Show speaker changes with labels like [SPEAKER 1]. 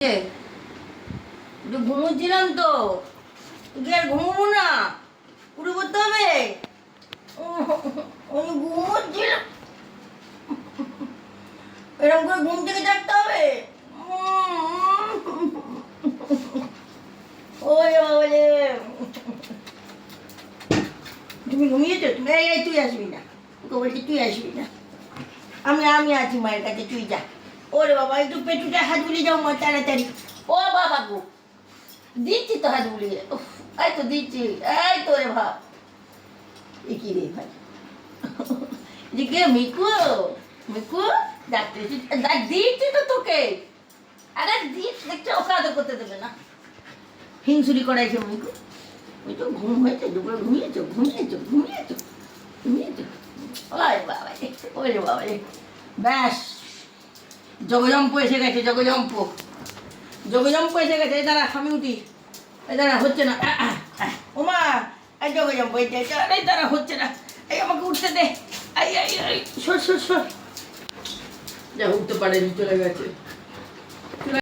[SPEAKER 1] একটু ঘুমোচ্ছিলাম তো তুই আর ঘুমবো না পুরো করতে হবে। আমি ঘুমোচ্ছিলাম, এরকম করে ঘুম থেকে জাগতে হবে। ওই বলে তুমি ঘুমিয়েছো, তুমি এই তুই আসবি না, তোকে বলছি তুই আসবি না, আমি আমি আছি মায়ের কাছে, তুই যা। ওরে বাবা একটু পেটুটা হাত বুলিয়ে যাও মা তাড়াতাড়ি। ও বাবা গো দিচ্ছি তো হাত বুলিয়ে, এই তো দিচ্ছি, এই তো রে ভাব এ কি রে ভাই কে মিকু মিকু ডাক্তার দিচ্ছি তো তোকে। আরে দিচ্ছি দেখছো, ওকে আদর করতে দেবে না, হিংসুরি করাইছে মিকু। ওই তো ঘুম হয়েছে, দুপুরে ঘুমিয়েছো ঘুমিয়েছো ঘুমিয়েছো ঘুমিয়েছো। ওরে বাবা ওরে বাবা রে, ব্যাস জগজম্প এসে গেছে, জগজম্প জগজম্প এসে গেছে। এই দাঁড়া আমি উঠি, এই দাঁড়া হচ্ছে না, ওমা এই জগজম্প এই দাঁড়া হচ্ছে না, এই আমাকে উঠতে দে, এই সর সর সর, যা উঠতে পারেনি চলে গেছে।